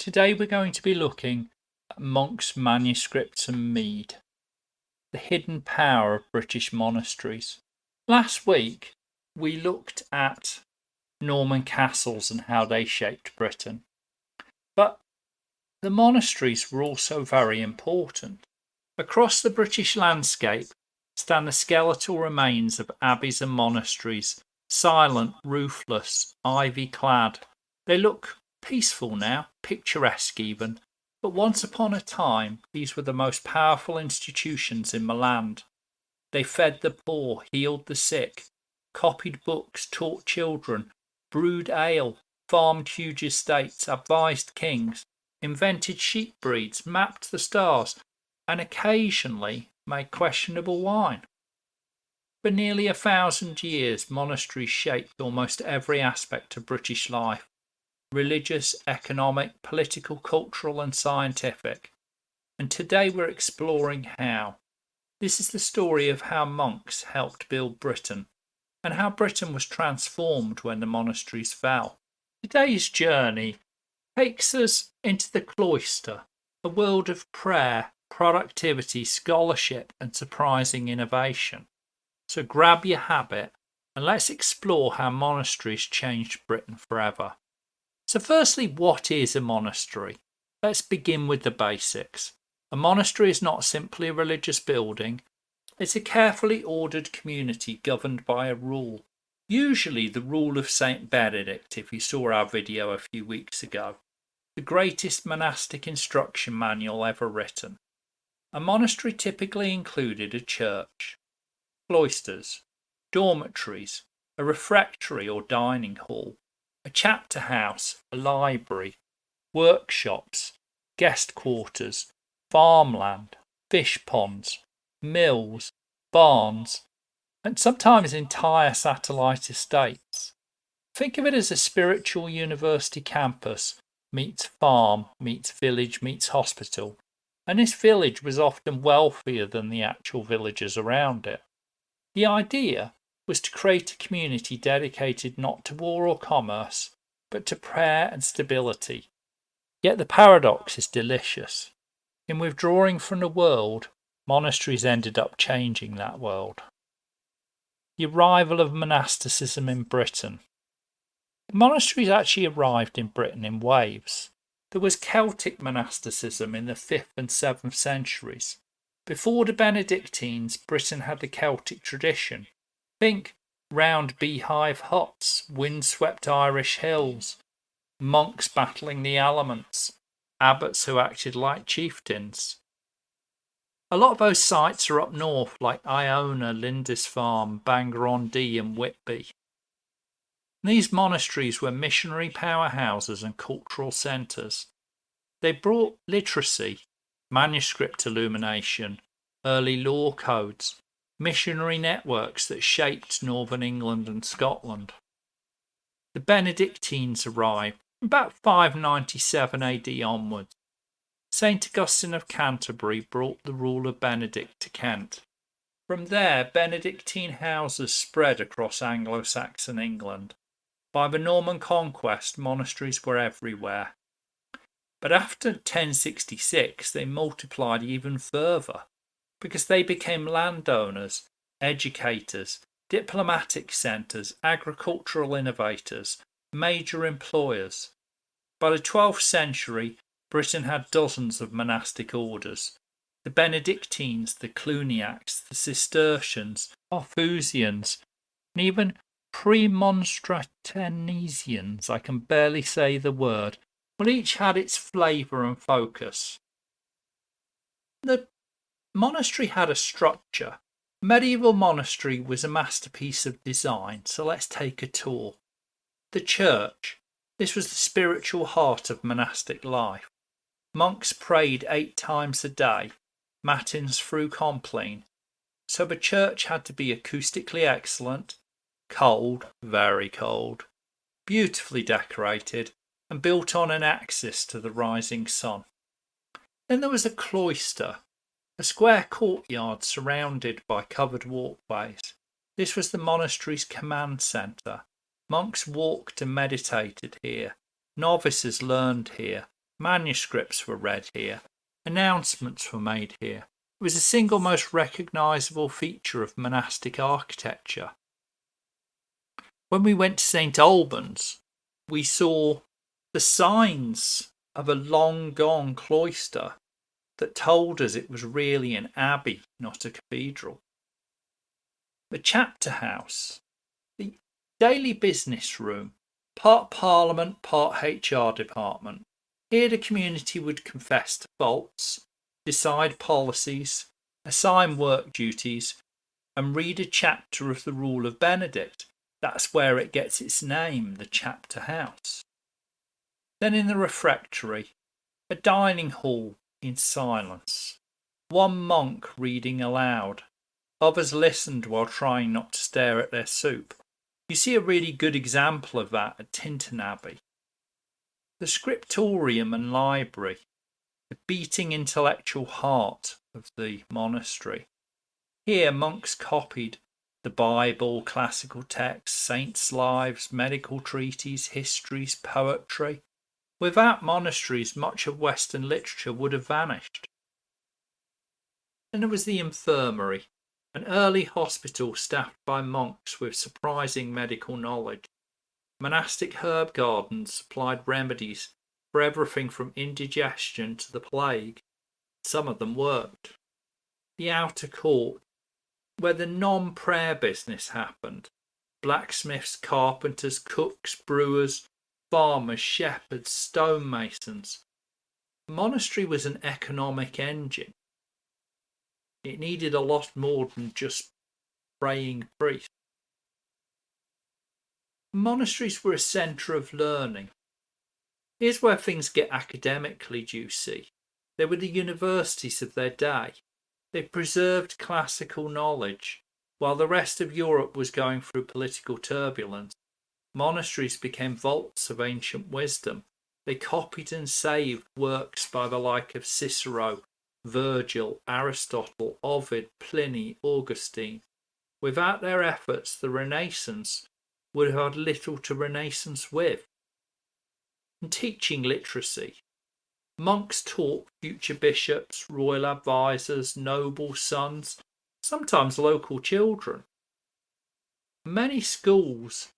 Today we're going to be looking at monks' manuscripts and mead, the hidden power of British monasteries. Last week we looked at Norman castles and how they shaped Britain, but the monasteries were also very important. Across the British landscape stand the skeletal remains of abbeys and monasteries, silent, roofless, ivy-clad. They look peaceful now, picturesque even, but once upon a time these were the most powerful institutions in the land. They fed the poor, healed the sick, copied books, taught children, brewed ale, farmed huge estates, advised kings, invented sheep breeds, mapped the stars, and occasionally made questionable wine. For nearly 1,000 years, monasteries shaped almost every aspect of British life: religious, economic, political, cultural, and scientific. And today we're exploring how. This is the story of how monks helped build Britain, and how Britain was transformed when the monasteries fell. Today's journey takes us into the cloister, a world of prayer, productivity, scholarship, and surprising innovation. So grab your habit and let's explore how monasteries changed Britain forever. So firstly, what is a monastery? Let's begin with the basics. A monastery is not simply a religious building. It's a carefully ordered community governed by a rule. Usually the rule of St. Benedict, if you saw our video a few weeks ago. The greatest monastic instruction manual ever written. A monastery typically included a church, cloisters, dormitories, a refectory or dining hall, a chapter house, a library, workshops, guest quarters, farmland, fish ponds, mills, barns, and sometimes entire satellite estates. Think of it as a spiritual university campus meets farm, meets village, meets hospital, and this village was often wealthier than the actual villagers around it. The idea was to create a community dedicated not to war or commerce, but to prayer and stability. Yet the paradox is delicious. In withdrawing from the world, monasteries ended up changing that world. The arrival of monasticism in Britain. The monasteries actually arrived in Britain in waves. There was Celtic monasticism in the 5th and 7th centuries. Before the Benedictines, Britain had a Celtic tradition. Think round beehive huts, windswept Irish hills, monks battling the elements, abbots who acted like chieftains. A lot of those sites are up north, like Iona, Lindisfarne, Bangor-on-Dee and Whitby. These monasteries were missionary powerhouses and cultural centres. They brought literacy, manuscript illumination, early law codes, missionary networks that shaped northern England and Scotland. The Benedictines arrived about 597 AD onwards. St. Augustine of Canterbury brought the rule of Benedict to Kent. From there, Benedictine houses spread across Anglo-Saxon England. By the Norman conquest, monasteries were everywhere. But after 1066, they multiplied even further, because they became landowners, educators, diplomatic centres, agricultural innovators, major employers. By the 12th century, Britain had dozens of monastic orders. The Benedictines, the Cluniacs, the Cistercians, Carthusians, and even Premonstratensians, I can barely say the word, well, each had its flavour and focus. The monastery had a structure. Medieval monastery was a masterpiece of design, so let's take a tour. The church. This was the spiritual heart of monastic life. Monks prayed 8 times a day, matins through compline. So the church had to be acoustically excellent, cold, very cold, beautifully decorated, and built on an axis to the rising sun. Then there was a cloister, a square courtyard surrounded by covered walkways. This was the monastery's command centre. Monks walked and meditated here. Novices learned here. Manuscripts were read here. Announcements were made here. It was the single most recognisable feature of monastic architecture. When we went to St Albans, we saw the signs of a long-gone cloister that told us it was really an abbey, not a cathedral. The chapter house, the daily business room, part parliament, part HR department. Here the community would confess to faults, decide policies, assign work duties, and read a chapter of the Rule of Benedict. That's where it gets its name, the chapter house. Then in the refectory, a dining hall in silence. One monk reading aloud. Others listened while trying not to stare at their soup. You see a really good example of that at Tintern Abbey. The scriptorium and library, the beating intellectual heart of the monastery. Here monks copied the Bible, classical texts, saints' lives, medical treatises, histories, poetry. Without monasteries, much of Western literature would have vanished. Then there was the infirmary, an early hospital staffed by monks with surprising medical knowledge. Monastic herb gardens supplied remedies for everything from indigestion to the plague. Some of them worked. The outer court, where the non-prayer business happened. Blacksmiths, carpenters, cooks, brewers, farmers, shepherds, stonemasons. The monastery was an economic engine. It needed a lot more than just praying priests. Monasteries were a centre of learning. Here's where things get academically juicy. They were the universities of their day. They preserved classical knowledge. While the rest of Europe was going through political turbulence, monasteries became vaults of ancient wisdom. They copied and saved works by the like of Cicero, Virgil, Aristotle, Ovid, Pliny, Augustine. Without their efforts, the Renaissance would have had little to renaissance with. And teaching literacy. Monks taught future bishops, royal advisors, noble sons, sometimes local children. Many schools,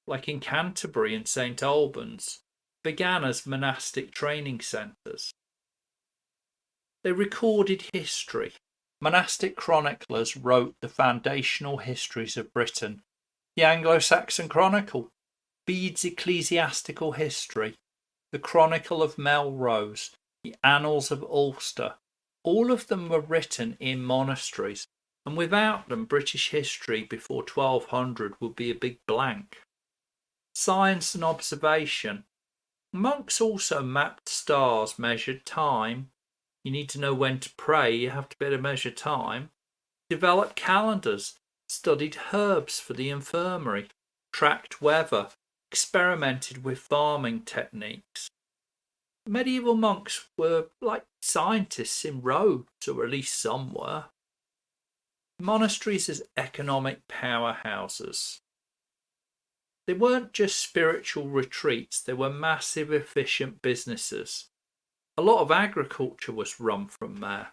like in Canterbury and St Albans, began as monastic training centres. They recorded history. Monastic chroniclers wrote the foundational histories of Britain. The Anglo-Saxon Chronicle, Bede's Ecclesiastical History, the Chronicle of Melrose, the Annals of Ulster. All of them were written in monasteries, and without them British history before 1200 would be a big blank. Science and observation. Monks also mapped stars, measured time. You need to know when to pray, you have to be able to measure time. Developed calendars, studied herbs for the infirmary, tracked weather, experimented with farming techniques. Medieval monks were like scientists in robes, or at least some were. Monasteries as economic powerhouses. They weren't just spiritual retreats, they were massive, efficient businesses. A lot of agriculture was run from there.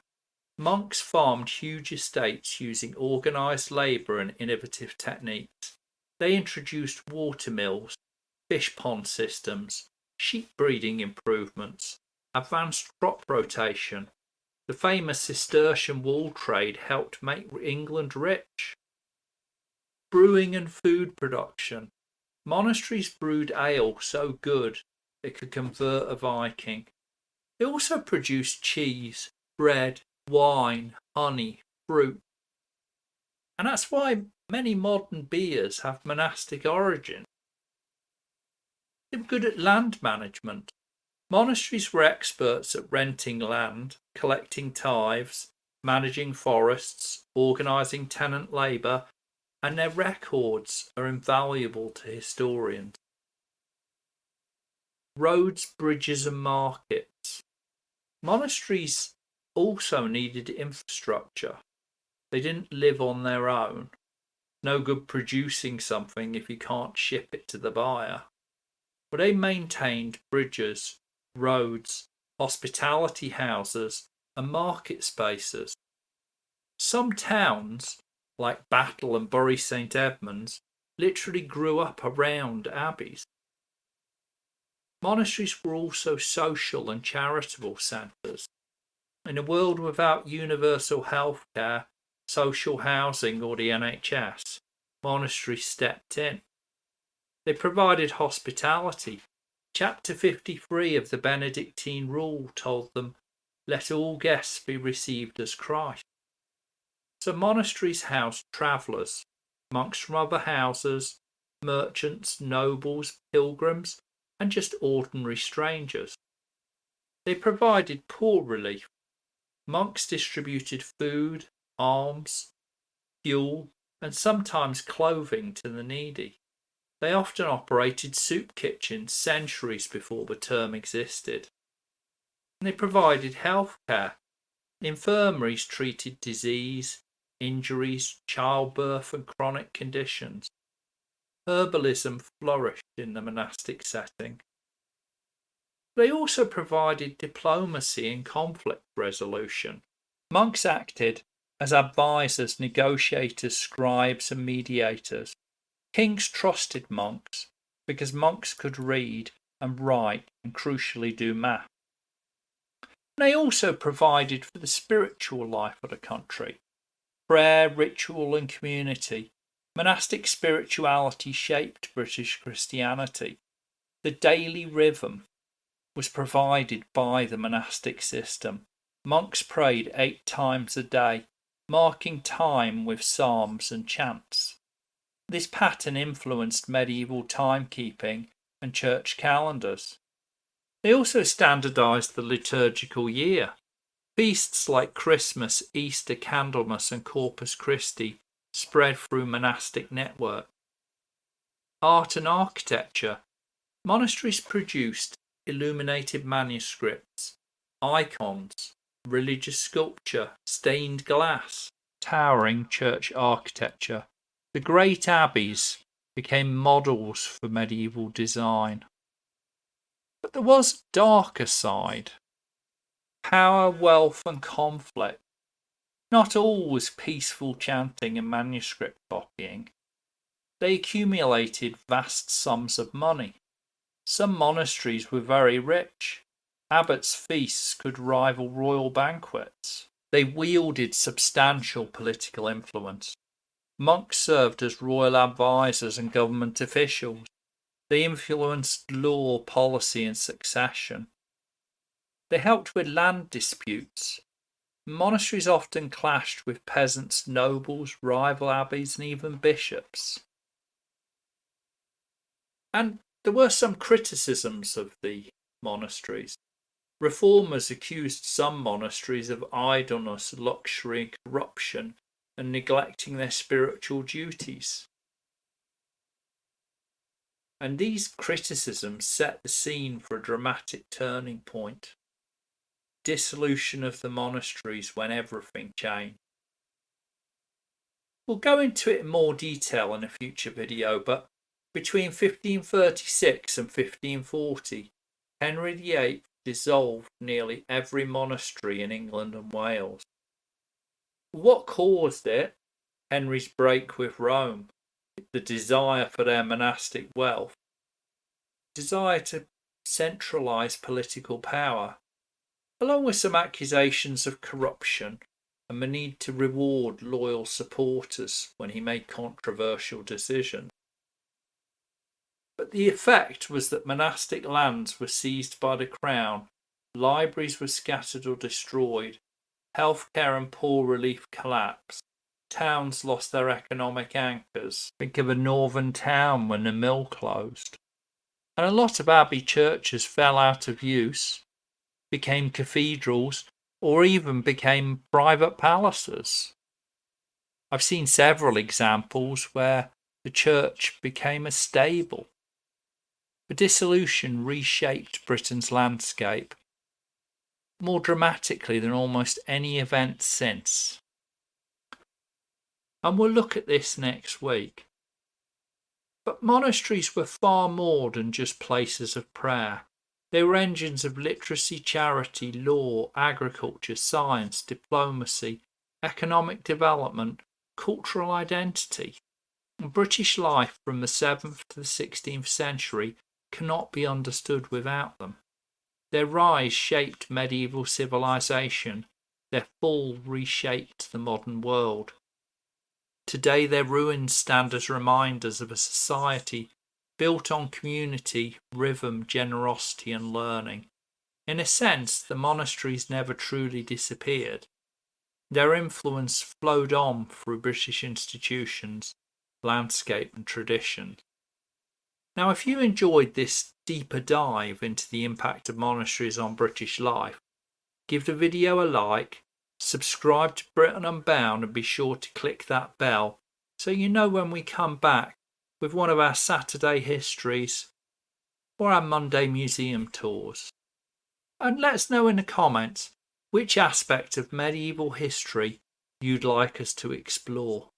Monks farmed huge estates using organised labour and innovative techniques. They introduced water mills, fish pond systems, sheep breeding improvements, advanced crop rotation. The famous Cistercian wool trade helped make England rich. Brewing and food production. Monasteries brewed ale so good it could convert a Viking. They also produced cheese, bread, wine, honey, fruit. And that's why many modern beers have monastic origin. They were good at land management. Monasteries were experts at renting land, collecting tithes, managing forests, organising tenant labour, and their records are invaluable to historians. Roads, bridges and markets. Monasteries also needed infrastructure. They didn't live on their own. No good producing something if you can't ship it to the buyer. But they maintained bridges, roads, hospitality houses, and market spaces. Some towns, like Battle and Bury St Edmunds, literally grew up around abbeys. Monasteries were also social and charitable centres. In a world without universal healthcare, social housing, or the NHS, monasteries stepped in. They provided hospitality. Chapter 53 of the Benedictine Rule told them, "Let all guests be received as Christ." So monasteries housed travellers, monks from other houses, merchants, nobles, pilgrims, and just ordinary strangers. They provided poor relief. Monks distributed food, alms, fuel, and sometimes clothing to the needy. They often operated soup kitchens centuries before the term existed. And they provided health care. Infirmaries treated disease, injuries, childbirth, and chronic conditions. Herbalism flourished in the monastic setting. They also provided diplomacy and conflict resolution. Monks acted as advisors, negotiators, scribes, and mediators. Kings trusted monks because monks could read and write and crucially do math. They also provided for the spiritual life of the country. Prayer, ritual, and community. Monastic spirituality shaped British Christianity. The daily rhythm was provided by the monastic system. Monks prayed 8 times a day, marking time with psalms and chants. This pattern influenced medieval timekeeping and church calendars. They also standardised the liturgical year. Feasts like Christmas, Easter, Candlemas, and Corpus Christi spread through monastic networks. Art and architecture. Monasteries produced illuminated manuscripts, icons, religious sculpture, stained glass, towering church architecture. The great abbeys became models for medieval design. But there was a darker side. Power, wealth, and conflict. Not all was peaceful chanting and manuscript copying. They accumulated vast sums of money. Some monasteries were very rich. Abbots' feasts could rival royal banquets. They wielded substantial political influence. Monks served as royal advisors and government officials. They influenced law, policy, and succession. They helped with land disputes. Monasteries often clashed with peasants, nobles, rival abbeys, and even bishops. And there were some criticisms of the monasteries. Reformers accused some monasteries of idleness, luxury, corruption, and neglecting their spiritual duties. And these criticisms set the scene for a dramatic turning point. Dissolution of the monasteries when everything changed. We'll go into it in more detail in a future video, but between 1536 and 1540, Henry VIII dissolved nearly every monastery in England and Wales. What caused it? Henry's break with Rome, the desire for their monastic wealth, desire to centralise political power, along with some accusations of corruption and the need to reward loyal supporters when he made controversial decisions. But the effect was that monastic lands were seized by the crown, libraries were scattered or destroyed, healthcare and poor relief collapsed, towns lost their economic anchors. Think of a northern town when the mill closed. And a lot of abbey churches fell out of use, became cathedrals, or even became private palaces. I've seen several examples where the church became a stable. The dissolution reshaped Britain's landscape more dramatically than almost any event since. And we'll look at this next week. But monasteries were far more than just places of prayer. They were engines of literacy, charity, law, agriculture, science, diplomacy, economic development, cultural identity. British life from the 7th to the 16th century cannot be understood without them. Their rise shaped medieval civilization. Their fall reshaped the modern world. Today their ruins stand as reminders of a society built on community, rhythm, generosity and learning. In a sense, the monasteries never truly disappeared. Their influence flowed on through British institutions, landscape and tradition. Now, if you enjoyed this deeper dive into the impact of monasteries on British life, give the video a like, subscribe to Britain Unbound and be sure to click that bell so you know when we come back with one of our Saturday histories or our Monday museum tours. And let us know in the comments which aspect of medieval history you'd like us to explore.